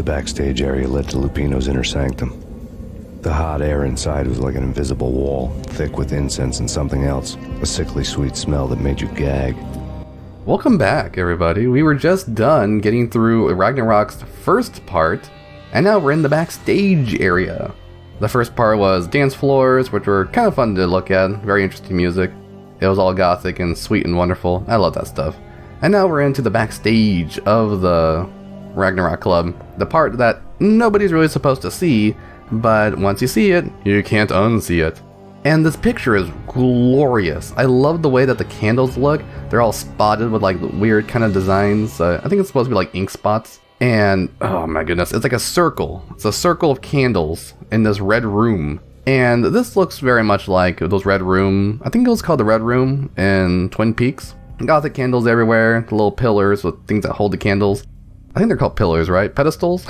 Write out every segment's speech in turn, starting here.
backstage area led to Lupino's inner sanctum. The hot air inside was like an invisible wall, thick with incense and something else, a sickly sweet smell that made you gag. Welcome back, everybody. We were just done getting through Ragnarok's first part, and now we're in the backstage area. The first part was dance floors, which were kind of fun to look at, very interesting music. It was all gothic and sweet and wonderful. I love that stuff. And now we're into the backstage of the Ragnarok Club, the part that nobody's really supposed to see, but once you see it, you can't unsee it. And this picture is glorious. I love the way that the candles look. They're all spotted with like weird kind of designs. I think it's supposed to be like ink spots. And oh my goodness, it's like a circle. It's a circle of candles in this red room. And this looks very much like those red room, I think it was called the Red Room in Twin Peaks. Gothic candles everywhere, the little pillars with things that hold the candles. I think they're called pillars, right? Pedestals?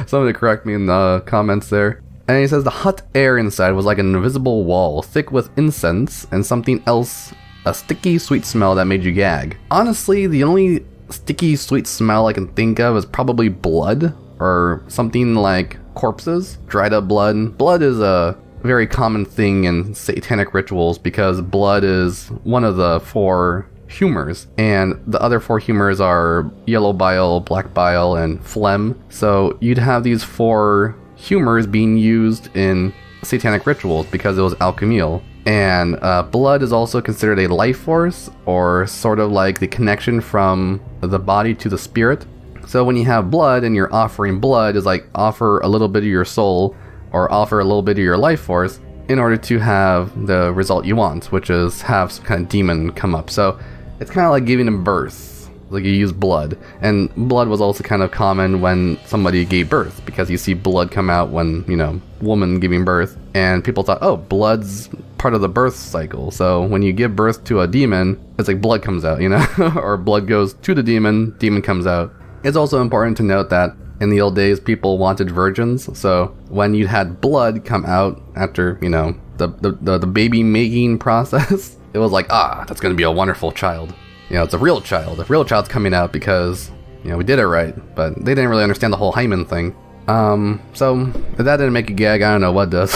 Somebody correct me in the comments there. And he says the hot air inside was like an invisible wall, thick with incense and something else, a sticky sweet smell that made you gag. Honestly, the only sticky sweet smell I can think of is probably blood, or something like corpses, dried up blood. Blood is a very common thing in satanic rituals because blood is one of the 4 humors, and the other 4 humors are yellow bile, black bile, and phlegm. So you'd have these 4 humors being used in satanic rituals because it was alchemical. And blood is also considered a life force, or sort of like the connection from the body to the spirit. So when you have blood and you're offering blood, is like offer a little bit of your soul or offer a little bit of your life force in order to have the result you want, which is have some kind of demon come up. So it's kind of like giving a birth. Like you use blood, and blood was also kind of common when somebody gave birth, because you see blood come out when, you know, woman giving birth, and people thought, oh, blood's part of the birth cycle, so when you give birth to a demon, it's like blood comes out, you know, or blood goes to the demon, demon comes out. It's also important to note that in the old days, people wanted virgins, so when you had blood come out after, you know, the baby making process, it was like, that's gonna be a wonderful child. You know, it's a real child. A real child's coming out because, you know, we did it right. But they didn't really understand the whole hymen thing. So if that didn't make a gag, I don't know what does.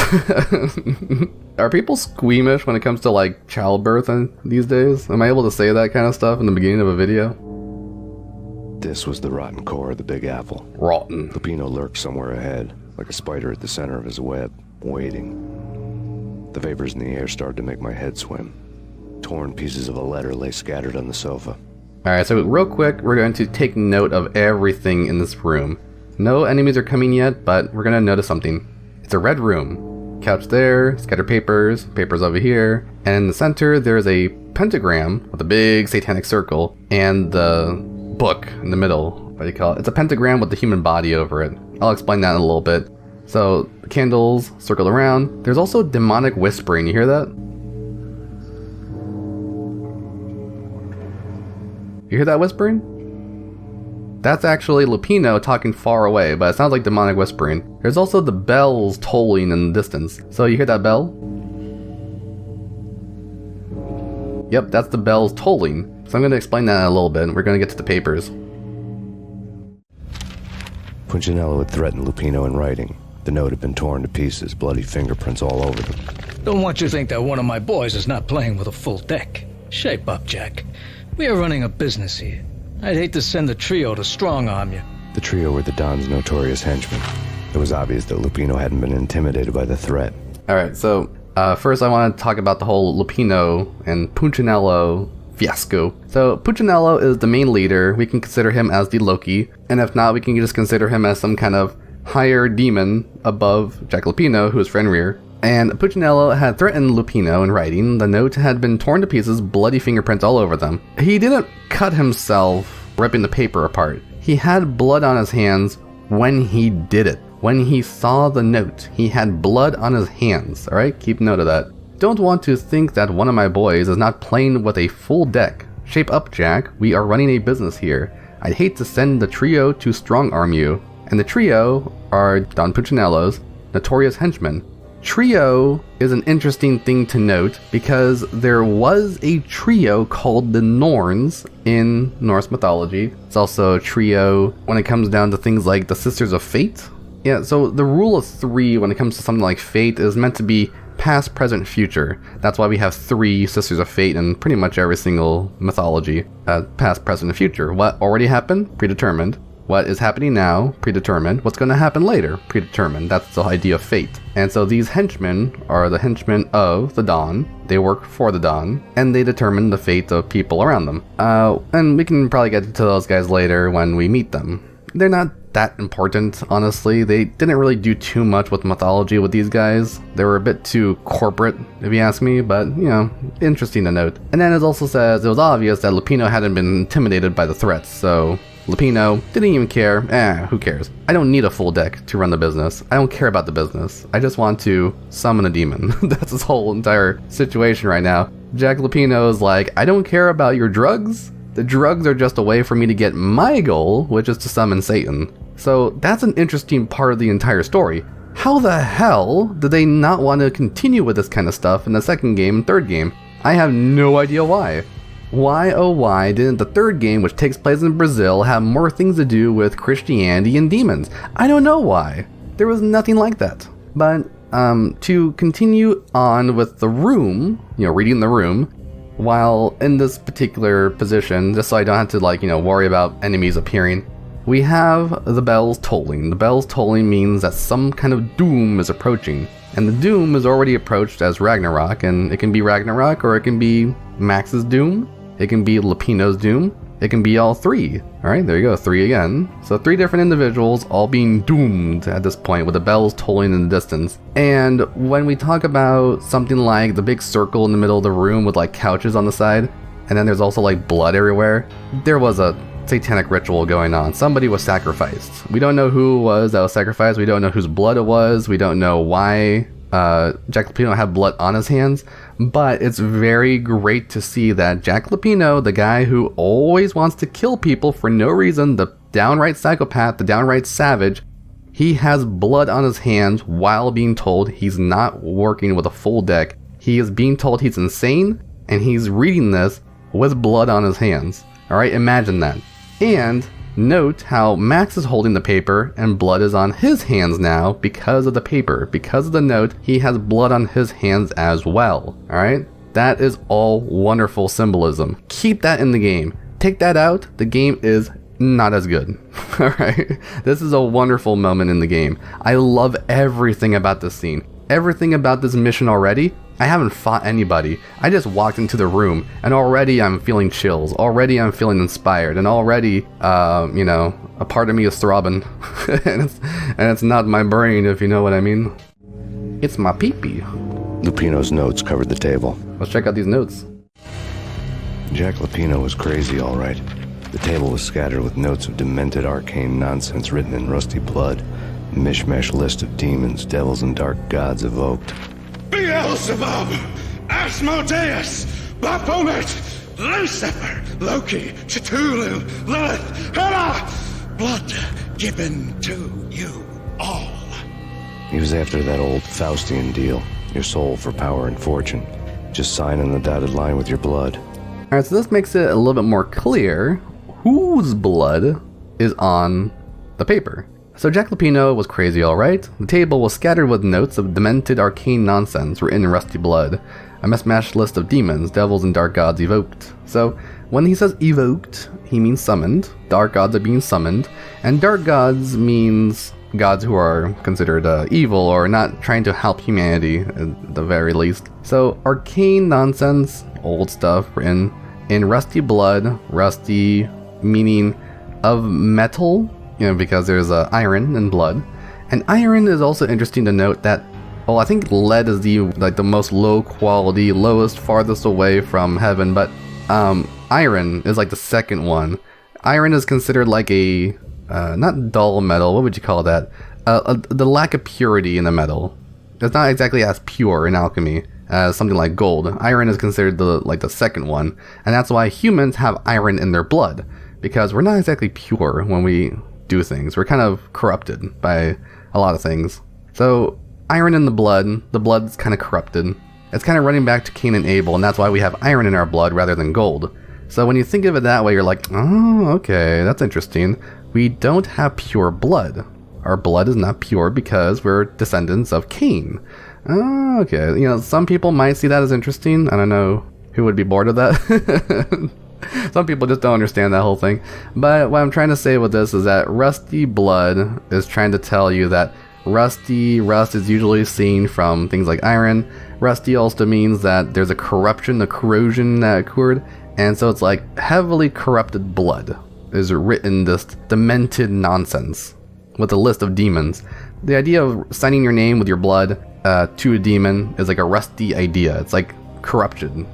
Are people squeamish when it comes to, like, childbirth these days? Am I able to say that kind of stuff in the beginning of a video? This was the rotten core of the Big Apple. Rotten. Lupino lurked somewhere ahead, like a spider at the center of his web, waiting. The vapors in the air started to make my head swim. Torn pieces of a letter lay scattered on the sofa. Alright, so real quick, we're going to take note of everything in this room. No enemies are coming yet, but we're going to notice something. It's a red room. Couch there, scattered papers, papers over here, and in the center there's a pentagram with a big satanic circle, and the book in the middle. What do you call it? It's a pentagram with the human body over it. I'll explain that in a little bit. So, the candles circled around. There's also demonic whispering, you hear that? You hear that whispering? That's actually Lupino talking far away, but it sounds like demonic whispering. There's also the bells tolling in the distance. So you hear that bell? Yep, that's the bells tolling. So I'm going to explain that in a little bit. We're going to get to the papers. Punchinello had threatened Lupino in writing. The note had been torn to pieces, bloody fingerprints all over them. Don't want you to think that one of my boys is not playing with a full deck. Shape up, Jack. We are running a business here. I'd hate to send the trio to strong-arm you. The trio were the Don's notorious henchmen. It was obvious that Lupino hadn't been intimidated by the threat. Alright, so first I want to talk about the whole Lupino and Punchinello fiasco. So Punchinello is the main leader. We can consider him as the Loki, and if not, we can just consider him as some kind of higher demon above Jack Lupino, who is Fenrir. And Punchinello had threatened Lupino in writing. The note had been torn to pieces, bloody fingerprints all over them. He didn't cut himself ripping the paper apart. He had blood on his hands when he did it. When he saw the note, he had blood on his hands, alright? Keep note of that. Don't want to think that one of my boys is not playing with a full deck. Shape up, Jack. We are running a business here. I'd hate to send the trio to strong-arm you. And the trio are Don Punchinello's notorious henchmen. Trio is an interesting thing to note because there was a trio called the Norns in Norse mythology. It's also a trio when it comes down to things like the Sisters of Fate. Yeah, so the rule of 3 when it comes to something like fate is meant to be past, present, future. That's why we have 3 Sisters of Fate in pretty much every single mythology. Past, present, and future. What already happened? Predetermined. What is happening now? Predetermined. What's going to happen later? Predetermined. That's the idea of fate. And so these henchmen are the henchmen of the Dawn. They work for the Dawn, and they determine the fate of people around them. And we can probably get to those guys later when we meet them. They're not that important, honestly. They didn't really do too much with mythology with these guys. They were a bit too corporate, if you ask me, but, you know, interesting to note. And then it also says it was obvious that Lupino hadn't been intimidated by the threats, so Lupino didn't even care. Who cares? I don't need a full deck to run the business. I don't care about the business. I just want to summon a demon. That's his whole entire situation right now. Jack Lupino is like, I don't care about your drugs. The drugs are just a way for me to get my goal, which is to summon Satan. So that's an interesting part of the entire story. How the hell did they not want to continue with this kind of stuff in the second game and third game? I have no idea why. Why, oh why, didn't the third game, which takes place in Brazil, have more things to do with Christianity and demons? I don't know why. There was nothing like that. But to continue on with the room, reading the room, while in this particular position, just so I don't have to worry about enemies appearing, we have the bells tolling. The bells tolling means that some kind of doom is approaching. And the doom is already approached as Ragnarok, and it can be Ragnarok or it can be Max's doom. It can be Lupino's doom. It can be all 3. Alright, there you go, 3 again. So 3 different individuals all being doomed at this point with the bells tolling in the distance. And when we talk about something like the big circle in the middle of the room with couches on the side, and then there's also blood everywhere, there was a satanic ritual going on. Somebody was sacrificed. We don't know who it was that was sacrificed. We don't know whose blood it was. We don't know why Jack Lupino had blood on his hands, but it's very great to see that Jack Lupino, the guy who always wants to kill people for no reason, the downright psychopath, the downright savage, he has blood on his hands while being told he's not working with a full deck. He is being told he's insane, and he's reading this with blood on his hands. Alright, imagine that. And note how Max is holding the paper and blood is on his hands now because of the paper. Because of the note, he has blood on his hands as well. Alright? That is all wonderful symbolism. Keep that in the game. Take that out, the game is not as good. Alright? This is a wonderful moment in the game. I love everything about this scene. Everything about this mission already. I haven't fought anybody. I just walked into the room and already I'm feeling chills. Already I'm feeling inspired. And already, a part of me is throbbing. and it's not my brain, if you know what I mean. It's my pee-pee. Lupino's notes covered the table. Let's check out these notes. Jack Lupino was crazy, all right. The table was scattered with notes of demented arcane nonsense written in rusty blood. A mishmash list of demons, devils, and dark gods evoked. Beelzebub, Asmodeus, Baphomet, Lucifer, Loki, Cthulhu, Lilith, Hela, blood given to you all. He was after that old Faustian deal. Your soul for power and fortune. Just sign on the dotted line with your blood. Alright, so this makes it a little bit more clear whose blood is on the paper. So Jack Lupino was crazy, alright? The table was scattered with notes of demented arcane nonsense written in rusty blood. A mismatched list of demons, devils, and dark gods evoked. So when he says evoked, he means summoned. Dark gods are being summoned. And dark gods means gods who are considered evil or not trying to help humanity at the very least. So arcane nonsense, old stuff written in rusty blood, rusty meaning of metal, because there's iron in blood. And iron is also interesting to note that, well, I think lead is the most low quality, lowest, farthest away from heaven, but iron is the second one. Iron is considered a not dull metal, what would you call that? The lack of purity in the metal. It's not exactly as pure in alchemy as something like gold. Iron is considered the second one, and that's why humans have iron in their blood, because we're not exactly pure when we do things. We're kind of corrupted by a lot of things. So iron in the blood's kind of corrupted. It's kind of running back to Cain and Abel, and that's why we have iron in our blood rather than gold. So when you think of it that way, you're like, oh, okay, that's interesting. We don't have pure blood. Our blood is not pure because we're descendants of Cain. Oh, okay. You know, some people might see that as interesting. I don't know who would be bored of that. Some people just don't understand that whole thing. But what I'm trying to say with this is that rusty blood is trying to tell you that rust is usually seen from things like iron. Rusty also means that there's a corrosion that occurred. And so it's like heavily corrupted blood is written this demented nonsense with a list of demons. The idea of signing your name with your blood to a demon is like a rusty idea. It's like corruption.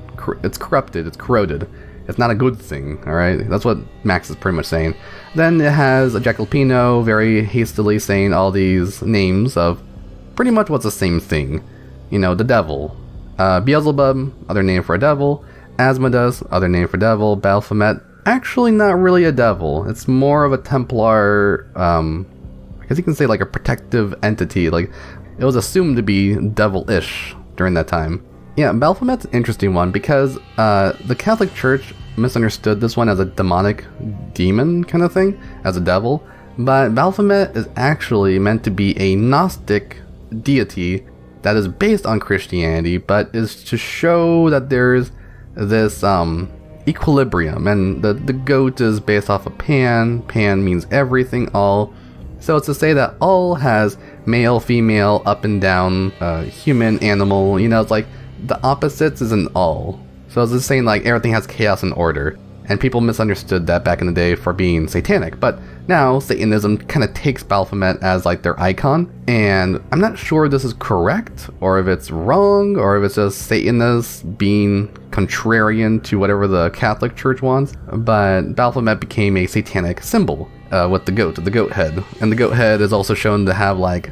It's corrupted. It's corroded. It's not a good thing, alright? That's what Max is pretty much saying. Then it has a Jack Lupino very hastily saying all these names of pretty much what's the same thing. You know, the devil. Beelzebub, other name for a devil. Asmodeus, other name for devil. Baphomet, actually not really a devil. It's more of a Templar, I guess you can say like a protective entity. Like, it was assumed to be devil-ish during that time. Yeah, Baphomet's an interesting one because the Catholic Church misunderstood this one as a demonic demon kind of thing, as a devil. But Baphomet is actually meant to be a Gnostic deity that is based on Christianity, but is to show that there's this equilibrium, and the goat is based off of Pan. Pan means everything, all. So it's to say that all has male, female, up and down, human, animal. You know, it's like the opposites is an all. So it's just saying like everything has chaos and order. And people misunderstood that back in the day for being satanic. But now Satanism kind of takes Baphomet as like their icon. And I'm not sure this is correct, or if it's wrong, or if it's just Satanists being contrarian to whatever the Catholic Church wants. But Baphomet became a satanic symbol with the goat head. And the goat head is also shown to have like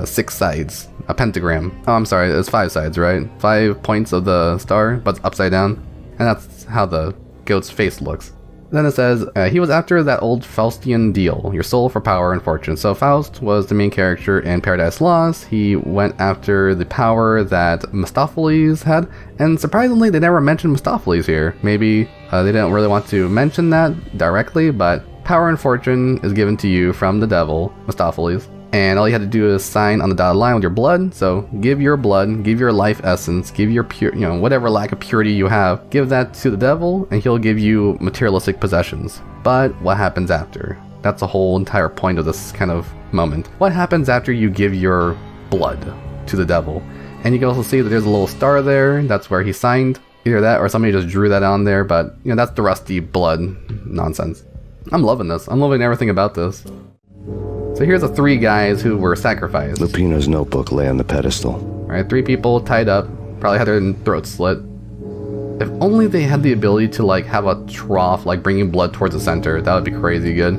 6 sides, a pentagram. Oh, I'm sorry, it's 5 sides, right? 5 points of the star, but it's upside down. And that's how the goat's face looks. Then it says, he was after that old Faustian deal, your soul for power and fortune. So Faust was the main character in Paradise Lost. He went after the power that Mephistopheles had, and surprisingly they never mentioned Mephistopheles here. Maybe they didn't really want to mention that directly, but power and fortune is given to you from the devil, Mephistopheles. And all you had to do is sign on the dotted line with your blood. So give your blood, give your life essence, give your pure, you know, whatever lack of purity you have, give that to the devil, and he'll give you materialistic possessions. But what happens after? That's the whole entire point of this kind of moment. What happens after you give your blood to the devil? And you can also see that there's a little star there. That's where he signed. Either that or somebody just drew that on there. But, you know, that's the rusty blood nonsense. I'm loving this. I'm loving everything about this. So here's the 3 guys who were sacrificed. Lupino's notebook lay on the pedestal. Alright, 3 people tied up, probably had their throats slit. If only they had the ability to like have a trough, like bringing blood towards the center, that would be crazy good.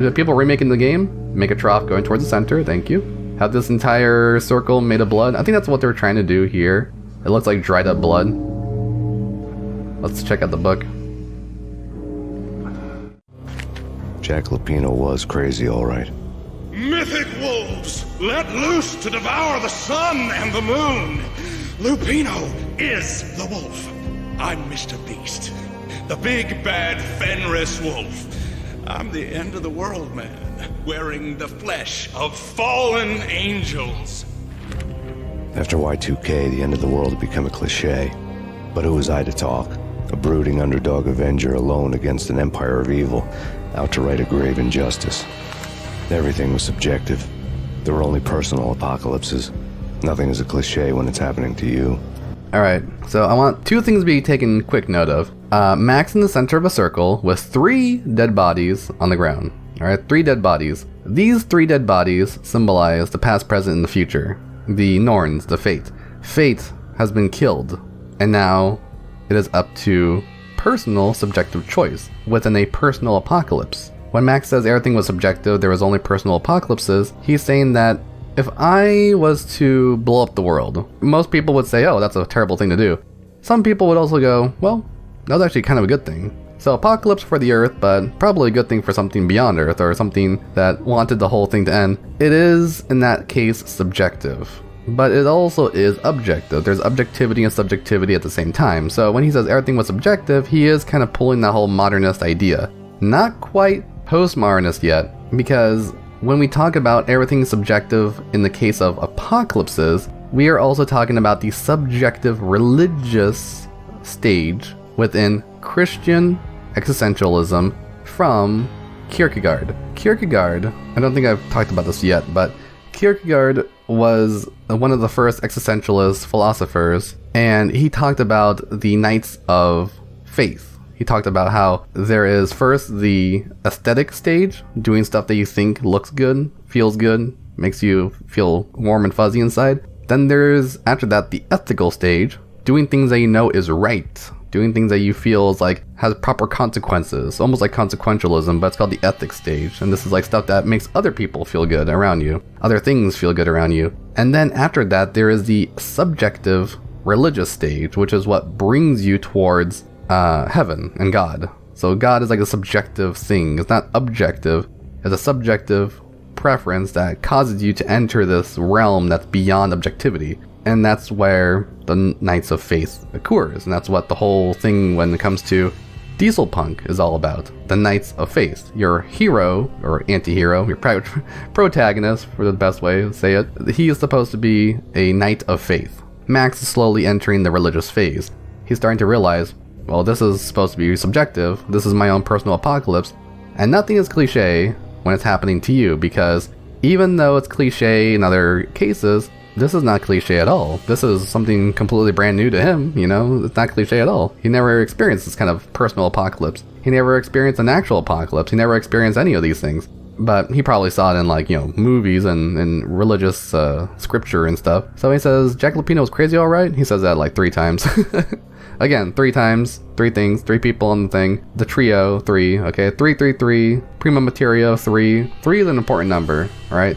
If people remaking the game, make a trough going towards the center, thank you. Have this entire circle made of blood. I think that's what they're trying to do here. It looks like dried up blood. Let's check out the book. Jack Lupino was crazy, all right. Mythic wolves, let loose to devour the sun and the moon. Lupino is the wolf. I'm Mr. Beast, the big bad Fenrir Wolf. I'm the end of the world man, wearing the flesh of fallen angels. After Y2K, the end of the world had become a cliche. But who was I to talk? A brooding underdog avenger alone against an empire of evil, out to right a grave injustice. Everything was subjective. There were only personal apocalypses. Nothing is a cliche when it's happening to you. Alright, so I want 2 things to be taken quick note of. Max in the center of a circle with 3 dead bodies on the ground. Alright, 3 dead bodies. These 3 dead bodies symbolize the past, present, and the future. The Norns, the Fate. Fate has been killed, and now it is up to personal subjective choice within a personal apocalypse. When Max says everything was subjective, there was only personal apocalypses, he's saying that if I was to blow up the world, most people would say, oh, that's a terrible thing to do. Some people would also go, well, that was actually kind of a good thing. So apocalypse for the Earth, but probably a good thing for something beyond Earth, or something that wanted the whole thing to end. It is, in that case, subjective. but it also is objective. There's objectivity and subjectivity at the same time. So when he says everything was subjective, he is kind of pulling that whole modernist idea. Not quite postmodernist yet, because when we talk about everything subjective in the case of apocalypses, we are also talking about the subjective religious stage within Christian existentialism from Kirkegaard. Kirkegaard, I don't think I've talked about this yet, but Kirkegaard was one of the first existentialist philosophers, and he talked about the knights of faith. He talked about how there is first the aesthetic stage, doing stuff that you think looks good, feels good, makes you feel warm and fuzzy inside. Then there's, after that, the ethical stage, doing things that you know is right, doing things that you feel is like has proper consequences, almost like consequentialism, but it's called the ethics stage. And this is like stuff that makes other people feel good around you, other things feel good around you. And then after that, there is the subjective religious stage, which is what brings you towards heaven and God. So God is like a subjective thing. It's not objective. It's a subjective preference that causes you to enter this realm that's beyond objectivity. And that's where the Knights of Faith occurs. And that's what the whole thing when it comes to diesel punk is all about. The Knights of Faith. Your hero, or anti-hero, your protagonist, for the best way to say it, he is supposed to be a Knight of Faith. Max is slowly entering the religious phase. He's starting to realize, well, this is supposed to be subjective. This is my own personal apocalypse. And nothing is cliche when it's happening to you, because even though it's cliche in other cases, this is not cliche at all. This is something completely brand new to him, you know? It's not cliche at all. He never experienced this kind of personal apocalypse. He never experienced an actual apocalypse. He never experienced any of these things. But he probably saw it in, like, you know, movies and religious scripture and stuff. So he says, Jack Lupino is crazy, all right? He says that like 3 times. Again, 3 times, 3 things, 3 people on the thing. The trio, 3, okay? 3, 3, 3. Prima materia, 3. 3 is an important number, right?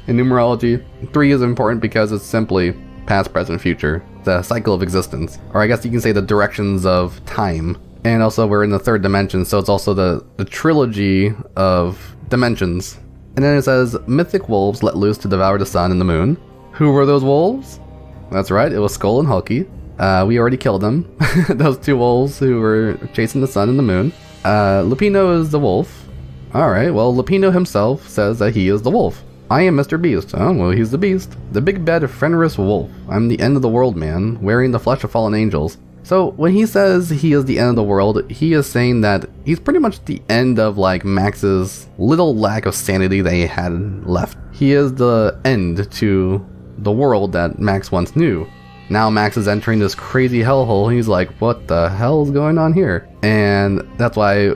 In numerology, 3 is important because it's simply past, present, future. The cycle of existence. Or I guess you can say the directions of time. And also we're in the 3rd dimension, so it's also the trilogy of dimensions. And then it says, mythic wolves let loose to devour the sun and the moon. Who were those wolves? That's right, it was Skull and Hulky. We already killed them. Those 2 wolves who were chasing the sun and the moon. Lupino is the wolf. Alright, well, Lupino himself says that he is the wolf. I am Mr. Beast. Oh, well, he's the Beast. The big bad Fenrir the Wolf. I'm the end of the world man, wearing the flesh of fallen angels. So when he says he is the end of the world, he is saying that he's pretty much the end of, like, Max's little lack of sanity that he had left. He is the end to the world that Max once knew. Now Max is entering this crazy hellhole. He's like, what the hell is going on here? And that's why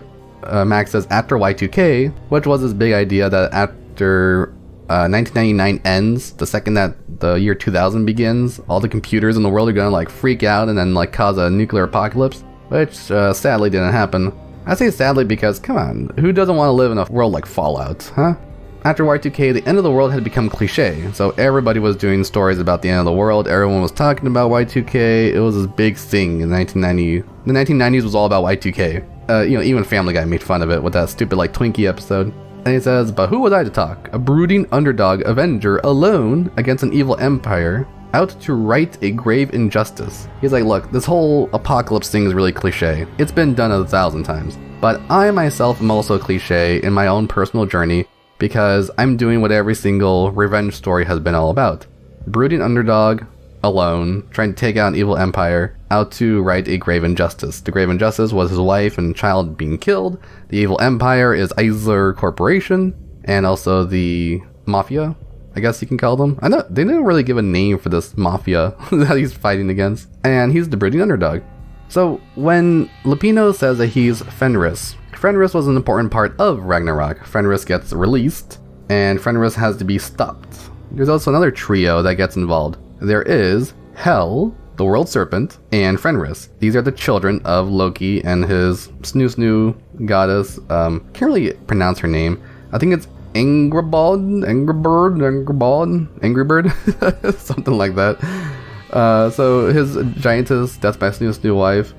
Max says after Y2K, which was his big idea that after 1999 ends, the second that the year 2000 begins, all the computers in the world are gonna like freak out and then like cause a nuclear apocalypse, which sadly didn't happen. I say sadly because, come on, who doesn't want to live in a world like Fallout, huh? After Y2K, the end of the world had become cliche, so everybody was doing stories about the end of the world, everyone was talking about Y2K, it was this big thing in 1990. The 1990s was all about Y2K. You know, even Family Guy made fun of it with that stupid like Twinkie episode. And he says, but who was I to talk? A brooding underdog avenger alone against an evil empire, out to right a grave injustice. He's like, look, this whole apocalypse thing is really cliche. It's been done 1,000 times. But I myself am also cliche in my own personal journey because I'm doing what every single revenge story has been all about. Brooding underdog, alone, trying to take out an evil empire, out to right a grave injustice. The grave injustice was his wife and child being killed. The evil empire is Eisler Corporation, and also the mafia, I guess you can call them. I know they didn't really give a name for this mafia that he's fighting against, and he's the brooding underdog. So when Lupino says that he's Fenris was an important part of Ragnarok. Fenris gets released, and Fenris has to be stopped. There's also another trio that gets involved. There is Hel, the World Serpent, and Fenris. These are the children of Loki and his snoo goddess. Can't really pronounce her name. I think it's Angry Bird, something like that. So his giantess, that's my snoo wife,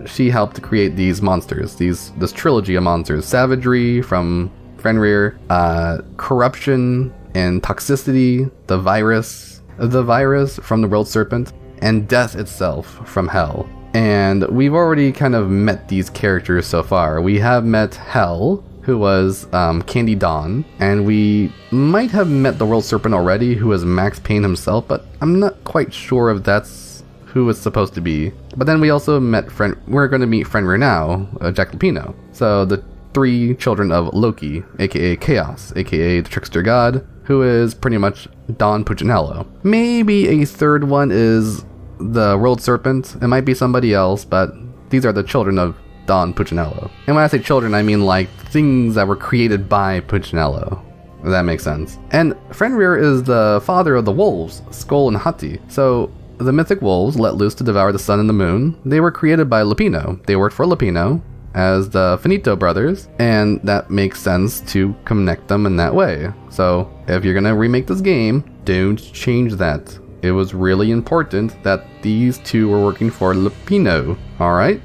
she helped to create these monsters, this trilogy of monsters. Savagery from Fenrir, corruption and toxicity, the virus, the virus from the world serpent, and death itself from hell. And we've already kind of met these characters so far. We have met Hell, who was Candy Dawn, and we might have met the world serpent already, who was Max Payne himself, but I'm not quite sure if that's who it's supposed to be. But then we also met we're going to meet Fenrir now, Jack Lupino. So the 3 children of Loki, aka Chaos, aka the trickster god, who is pretty much Don Puccinello. Maybe a third one is the world serpent. It might be somebody else, but these are the children of Don Puccinello. And when I say children, I mean like things that were created by Puccinello, if that makes sense. And Fenrir is the father of the wolves, Skull and Hati. So the mythic wolves let loose to devour the sun and the moon. They were created by Lupino. They worked for Lupino as the Finito brothers, and that makes sense to connect them in that way. So if you're gonna remake this game, don't change that. It was really important that these 2 were working for Lupino. Alright?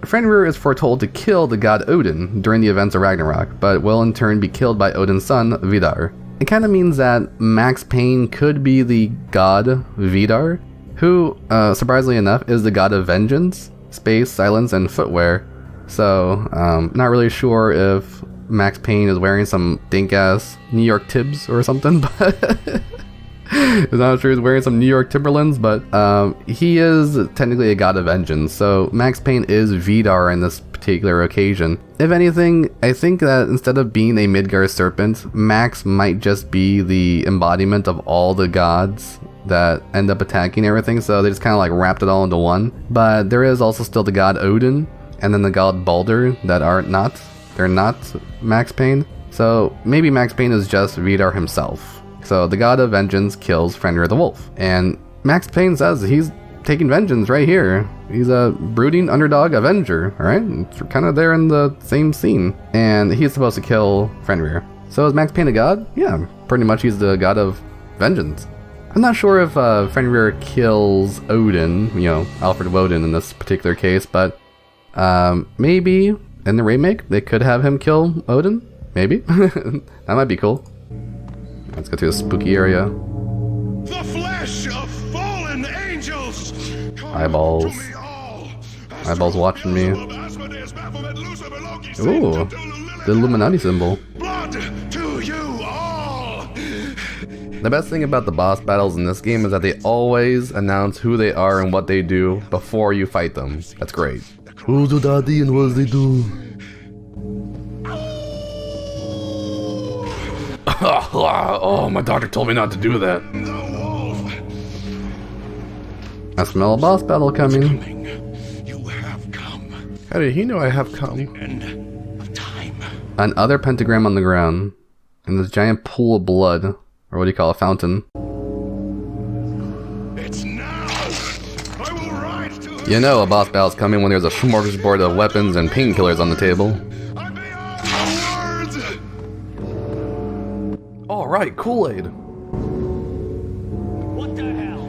Fenrir is foretold to kill the god Odin during the events of Ragnarok, but will in turn be killed by Odin's son, Vidar. It kind of means that Max Payne could be the god Vidar, who, surprisingly enough, is the god of vengeance, space, silence, and footwear. So, not really sure if Max Payne is wearing some dink-ass New York Tibbs or something, but I'm not sure he's wearing some New York Timberlands, but he is technically a god of vengeance, so Max Payne is Vidar in this particular occasion. If anything, I think that instead of being a Midgard serpent, Max might just be the embodiment of all the gods that end up attacking everything, so they just kind of like wrapped it all into one. But there is also still the god Odin, and then the god Baldur that are not, they're not Max Payne. So maybe Max Payne is just Vidar himself. So the god of vengeance kills Fenrir the Wolf, and Max Payne says he's taking vengeance right here. He's a brooding underdog avenger, alright? It's kind of there in the same scene. And he's supposed to kill Fenrir. So is Max Payne a god? Yeah, pretty much he's the god of vengeance. I'm not sure if Fenrir kills Odin, you know, Alfred Woden in this particular case, but maybe in the remake they could have him kill Odin? Maybe? That might be cool. Let's go to a spooky area. The flesh of fallen angels. Eyeballs. Eyeballs watching me. Ooh, the Illuminati symbol. Blood to you all. The best thing about the boss battles in this game is that they always announce who they are and what they do before you fight them. That's great. Who's the daddy and what does they do? Oh, my doctor told me not to do that. I smell a boss battle coming. You have come. How did he know I have come? End of time. Another pentagram on the ground. And this giant pool of blood. Or what do you call a fountain? It's now. I will rise to. You know a boss battle's coming when there's a smorgasbord of weapons and painkillers on the table. I'm beyond words. Alright, Kool-Aid. What the hell?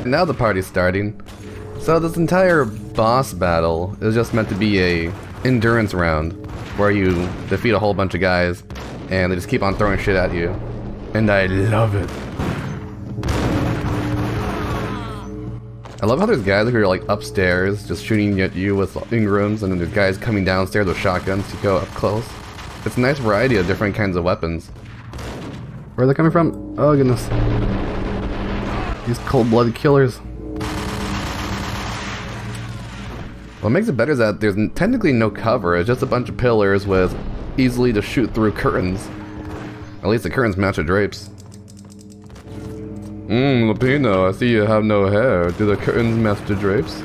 Now the party's starting. So this entire boss battle is just meant to be a endurance round where you defeat a whole bunch of guys and they just keep on throwing shit at you. And I love it. I love how there's guys who are like upstairs just shooting at you with Ingrams, and then there's guys coming downstairs with shotguns to go up close. It's a nice variety of different kinds of weapons. Where are they coming from? Oh goodness. These cold-blooded killers. What makes it better is that there's technically no cover, it's just a bunch of pillars with easily to shoot through curtains. At least the curtains match the drapes. Lupino, I see you have no hair. Do the curtains match the drapes?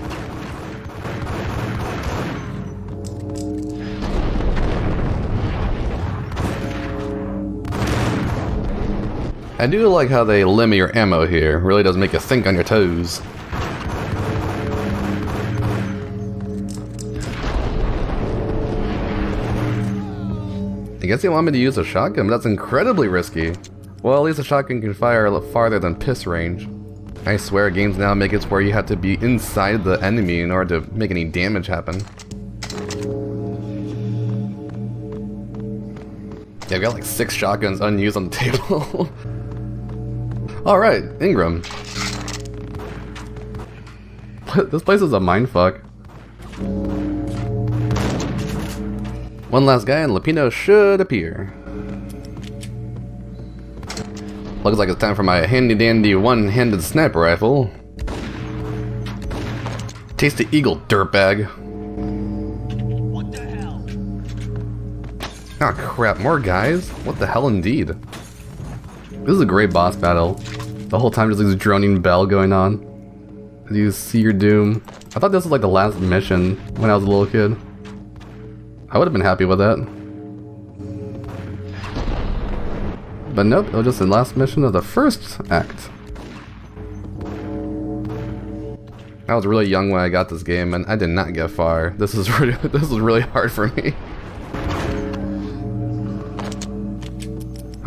I do like how they limit your ammo here. Really does make you think on your toes. I guess they want me to use a shotgun, but that's incredibly risky. Well, at least a shotgun can fire a little farther than piss range. I swear games now make it where you have to be inside the enemy in order to make any damage happen. Yeah, I've got like 6 shotguns unused on the table. Alright, Ingram. This place is a mindfuck. One last guy and Lupino should appear. Looks like it's time for my handy-dandy one-handed sniper rifle. Taste the eagle, dirtbag. What the hell? Oh crap, more guys? What the hell indeed. This is a great boss battle. The whole time there's like this droning bell going on. As you see your doom. I thought this was like the last mission when I was a little kid. I would have been happy with that. But nope, it was just the last mission of the first act. I was really young when I got this game, and I did not get far. This is really hard for me.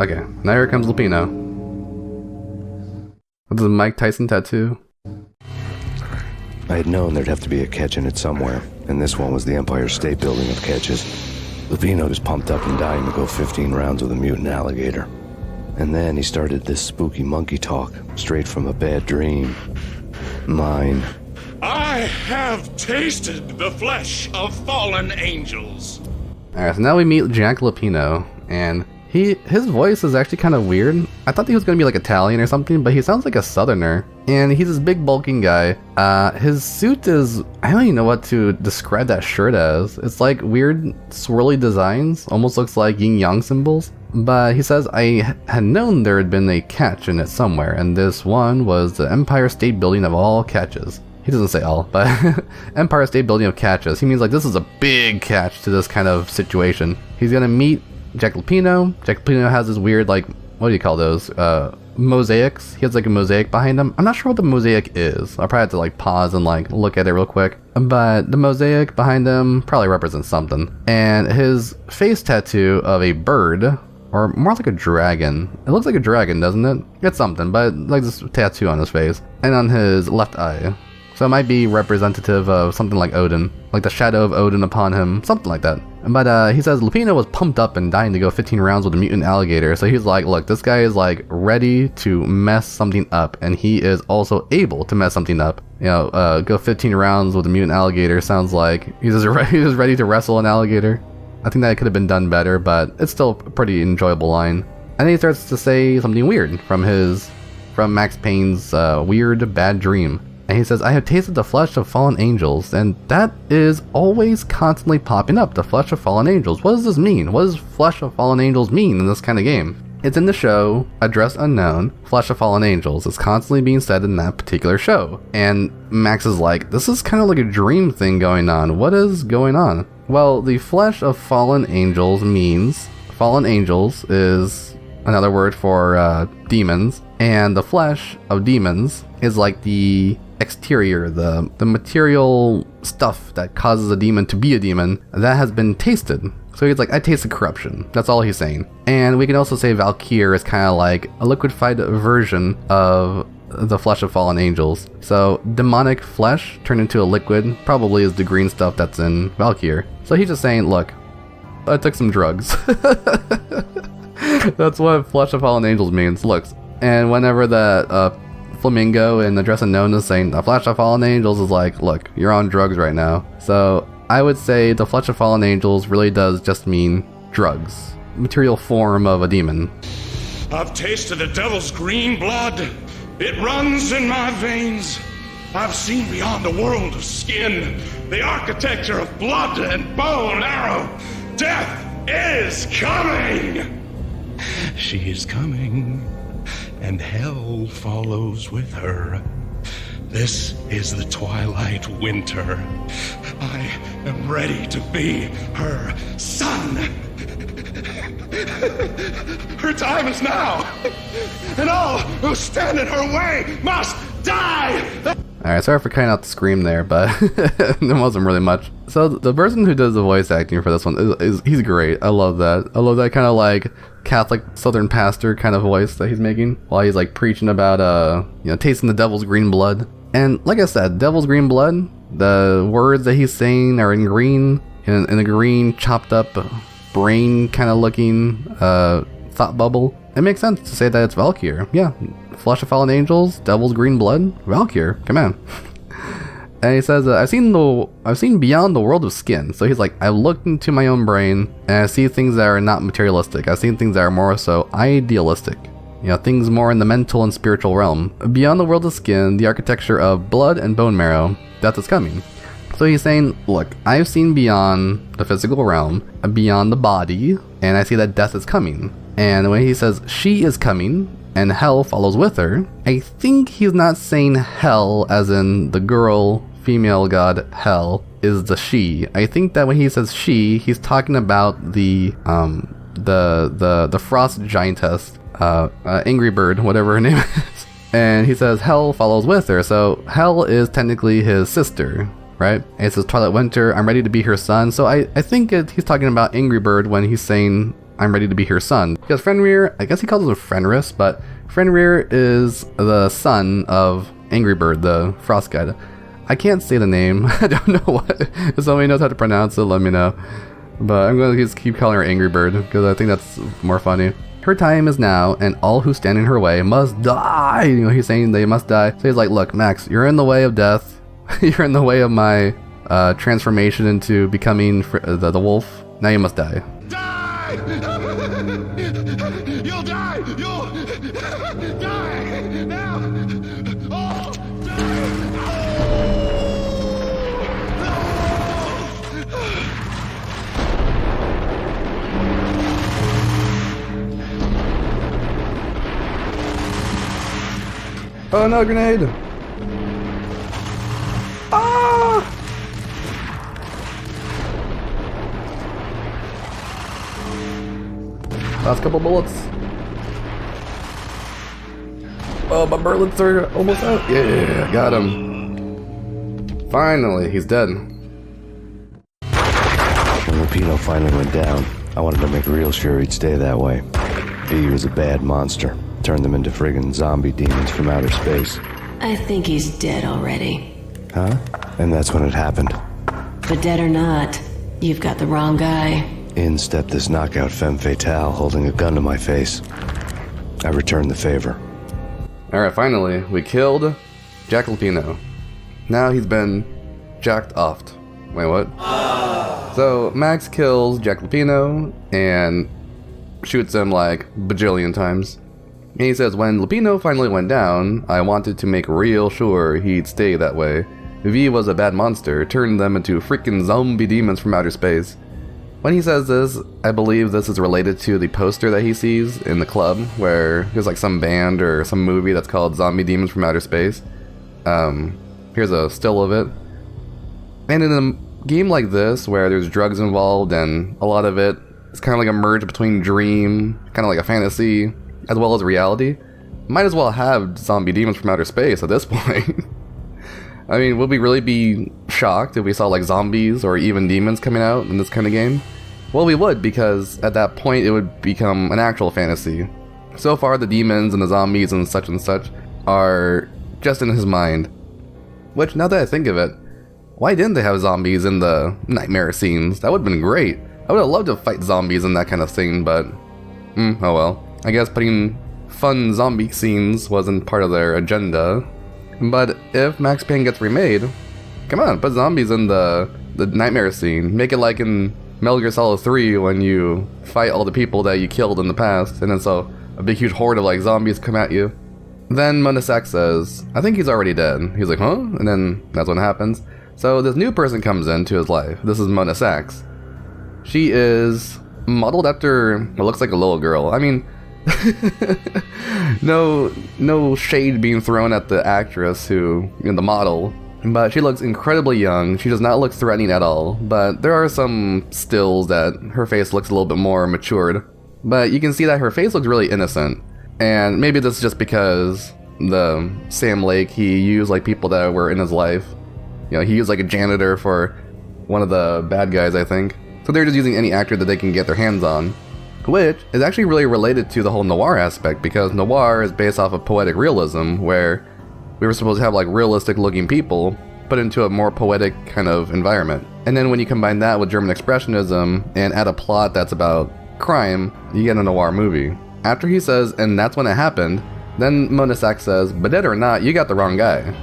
Okay, now here comes Lupino. With the Mike Tyson tattoo. I had known there'd have to be a catch in it somewhere, and this one was the Empire State Building of catches. Lupino was pumped up and dying to go 15 rounds with a mutant alligator. And then he started this spooky monkey talk, straight from a bad dream. Mine. I have tasted the flesh of fallen angels. Alright, so now we meet Jack Lupino, and his voice is actually kind of weird. I thought he was going to be like Italian or something, but he sounds like a southerner. And he's this big bulking guy. His suit is, I don't even know what to describe that shirt as. It's like weird swirly designs, almost looks like yin yang symbols. But he says, I had known there had been a catch in it somewhere, and this one was the Empire State Building of all catches. He doesn't say all, but Empire State Building of catches. He means like this is a big catch to this kind of situation. He's gonna meet Jack Lupino. Jack Lupino has this weird, like, what do you call those? Mosaics. He has like a mosaic behind him. I'm not sure what the mosaic is. I'll probably have to like pause and like look at it real quick. But the mosaic behind him probably represents something. And his face tattoo of a bird, or more like a dragon. It looks like a dragon, doesn't it? It's something, but like this tattoo on his face. And on his left eye. So it might be representative of something like Odin. Like the shadow of Odin upon him. Something like that. But he says Lupino was pumped up and dying to go 15 rounds with a mutant alligator. So he's like, look, this guy is like ready to mess something up. And he is also able to mess something up. You know, go 15 rounds with a mutant alligator sounds like he's just ready to wrestle an alligator. I think that could have been done better, but it's still a pretty enjoyable line. And then he starts to say something weird from Max Payne's weird bad dream. And he says, I have tasted the flesh of fallen angels, and that is always constantly popping up, the flesh of fallen angels. What does this mean? What does flesh of fallen angels mean in this kind of game? It's in the show, Address Unknown, Flesh of Fallen Angels. It's constantly being said in that particular show. And Max is like, this is kind of like a dream thing going on. What is going on? Well, the flesh of fallen angels means, fallen angels is another word for demons, and the flesh of demons is like the exterior, the material stuff that causes a demon to be a demon that has been tasted. So he's like, I tasted corruption. That's all he's saying. And we can also say Valkyr is kind of like a liquefied version of the flesh of fallen angels. So demonic flesh turned into a liquid probably is the green stuff that's in Valkyr. So he's just saying, look, I took some drugs. That's what flesh of fallen angels means. Look, and whenever the Flamingo in Address Unknown is saying the flesh of fallen angels is like, look, you're on drugs right now. So I would say the flesh of fallen angels really does just mean drugs, material form of a demon. I've tasted the devil's green blood. It runs in my veins. I've seen beyond the world of skin, the architecture of blood and bow and arrow. Death is coming! She is coming, and hell follows with her. This is the twilight winter. I am ready to be her son. Her time is now, and all who stand in her way must die! Alright, sorry for cutting out the scream there, but there wasn't really much. So the person who does the voice acting for this one he's great. I love that. I love that kind of like Catholic Southern pastor kind of voice that he's making while he's like preaching about tasting the devil's green blood. And like I said, devil's green blood, the words that he's saying are in green, in a green chopped up brain kind of looking thought bubble, it makes sense to say that it's Valkyr. Yeah, flesh of fallen angels, devil's green blood, Valkyr. Come on. And he says, I've seen beyond the world of skin. So he's like, I've looked into my own brain and I see things that are not materialistic. I've seen things that are more so idealistic. You know, things more in the mental and spiritual realm. Beyond the world of skin, the architecture of blood and bone marrow, death is coming. So he's saying, look, I've seen beyond the physical realm, beyond the body, and I see that death is coming. And when he says she is coming, and hell follows with her, I think he's not saying hell as in the girl, female god Hel is the she. I think that when he says she, he's talking about the frost giantess, Angry Bird, whatever her name is. And he says Hel follows with her, so Hel is technically his sister, right? And it says Twilight Winter, I'm ready to be her son. So I think he's talking about Angry Bird when he's saying I'm ready to be her son. Because Fenrir, I guess he calls him Fenris, but Fenrir is the son of Angry Bird, the frost god. I can't say the name. I don't know what. If somebody knows how to pronounce it, let me know. But I'm going to just keep calling her Angry Bird because I think that's more funny. Her time is now, and all who stand in her way must die. You know, he's saying they must die. So he's like, look, Max, you're in the way of death. You're in the way of my transformation into becoming the wolf. Now you must die. Die! You'll die! You'll die! Now! Oh! Oh no, grenade! Ah! Last couple bullets. Oh, my bullets are almost out. Yeah, got him. Finally, he's dead. When Lupino finally went down, I wanted to make real sure he'd stay that way. He was a bad monster. Turned them into friggin' zombie demons from outer space. I think he's dead already. Huh? And that's when it happened. But dead or not, you've got the wrong guy. In stepped this knockout femme fatale holding a gun to my face. I returned the favor. Alright, finally, we killed Jack Lupino. Now he's been jacked offed. Wait, what? So, Max kills Jack Lupino and shoots him like bajillion times. And he says, when Lupino finally went down, I wanted to make real sure he'd stay that way. V was a bad monster, turned them into freaking zombie demons from outer space. When he says this, I believe this is related to the poster that he sees in the club, where there's like some band or some movie that's called Zombie Demons from Outer Space. Here's a still of it. And in a game like this, where there's drugs involved and a lot of it is kind of like a merge between dream, kind of like a fantasy, as well as reality, might as well have Zombie Demons from Outer Space at this point. I mean, would we really be shocked if we saw like zombies or even demons coming out in this kind of game? Well, we would, because at that point it would become an actual fantasy. So far, the demons and the zombies and such are just in his mind. Which, now that I think of it, why didn't they have zombies in the nightmare scenes? That would have been great. I would have loved to fight zombies in that kind of thing, but oh well. I guess putting fun zombie scenes wasn't part of their agenda. But if Max Payne gets remade, come on, put zombies in the nightmare scene. Make it like in Metal Gear Solid 3 when you fight all the people that you killed in the past, and then so a big huge horde of like zombies come at you. Then Monasac says, I think he's already dead. He's like, huh? And then that's what happens. So this new person comes into his life. This is Mona Sachs. She is modeled after what looks like a little girl. I mean, no shade being thrown at the actress who, the model, but she looks incredibly young. She does not look threatening at all, but there are some stills that her face looks a little bit more matured. But you can see that her face looks really innocent, and maybe this is just because the Sam Lake, he used like people that were in his life. He used like a janitor for one of the bad guys, I think. So they're just using any actor that they can get their hands on. Which is actually really related to the whole noir aspect, because noir is based off of poetic realism, where we were supposed to have like realistic looking people put into a more poetic kind of environment. And then when you combine that with German Expressionism and add a plot that's about crime, you get a noir movie. After he says, and that's when it happened, then Monasak says, but dead or not, you got the wrong guy.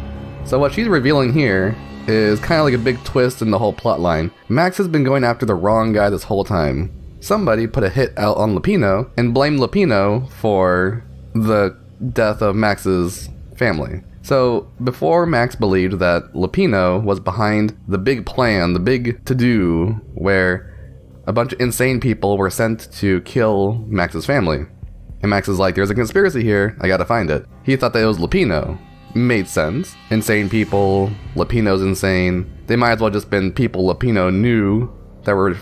So what she's revealing here is kind of like a big twist in the whole plotline. Max has been going after the wrong guy this whole time. Somebody put a hit out on Lupino and blamed Lupino for the death of Max's family. So before Max believed that Lupino was behind the big plan, the big to-do, where a bunch of insane people were sent to kill Max's family. And Max is like, there's a conspiracy here, I gotta find it. He thought that it was Lupino. Made sense. Insane people, Lupino's insane. They might as well just been people Lupino knew that were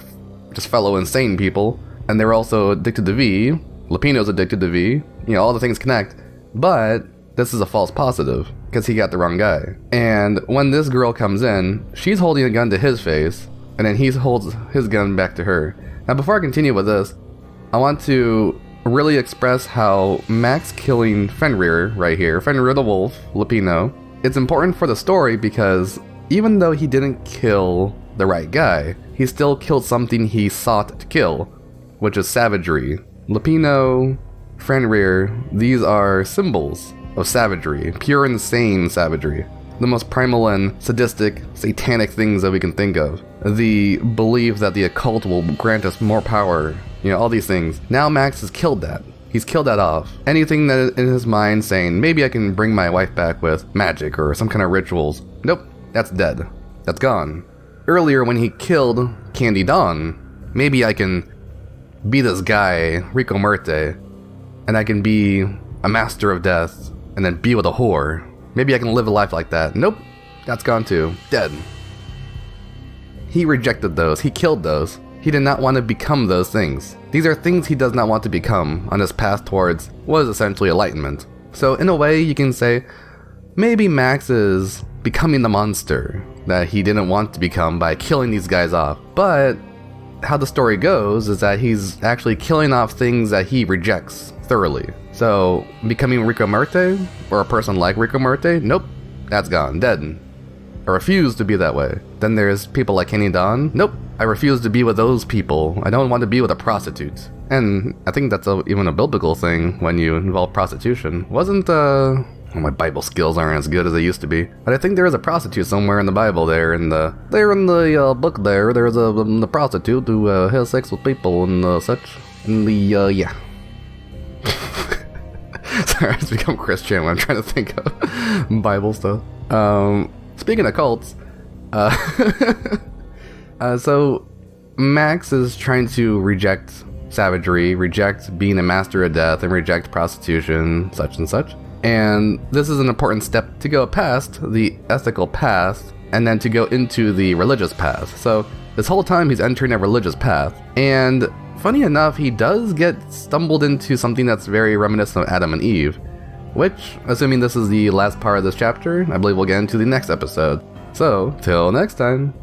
just fellow insane people. And they were also addicted to V. Lupino's addicted to V. You know, all the things connect. But this is a false positive, because he got the wrong guy. And when this girl comes in, she's holding a gun to his face, and then he holds his gun back to her. Now before I continue with this, I want to really express how Max killing Fenrir right here, Fenrir the Wolf, Lupino, it's important for the story because even though he didn't kill the right guy, he still killed something he sought to kill, which is savagery. Lupino, Fenrir, these are symbols of savagery, pure insane savagery. The most primal and sadistic, satanic things that we can think of. The belief that the occult will grant us more power, you know, all these things. Now Max has killed that. He's killed that off. Anything that in his mind saying, maybe I can bring my wife back with magic or some kind of rituals. Nope, that's dead. That's gone. Earlier when he killed Candy Dawn, maybe I can be this guy, Rico Muerte, and I can be a master of death and then be with a whore. Maybe I can live a life like that. Nope, that's gone too. Dead. He rejected those. He killed those. He did not want to become those things. These are things he does not want to become on his path towards what is essentially enlightenment. So in a way, you can say, maybe Max is becoming the monster that he didn't want to become by killing these guys off. But how the story goes is that he's actually killing off things that he rejects thoroughly. So, becoming Rico Muerte, or a person like Rico Muerte, nope, that's gone, dead. I refuse to be that way. Then there's people like Kenny Dawn, nope, I refuse to be with those people. I don't want to be with a prostitute. And I think that's even a biblical thing when you involve prostitution. Wasn't, well, my Bible skills aren't as good as they used to be. But I think there is a prostitute somewhere in the Bible there in the book there's the prostitute who has sex with people and such. And yeah. Sorry, I just become Christian when I'm trying to think of Bible stuff. Speaking of cults, so Max is trying to reject savagery, reject being a master of death, and reject prostitution, such and such. And this is an important step to go past the ethical path and then to go into the religious path. So this whole time he's entering a religious path. And funny enough, he does get stumbled into something that's very reminiscent of Adam and Eve, which, assuming this is the last part of this chapter, I believe we'll get into the next episode. So, till next time.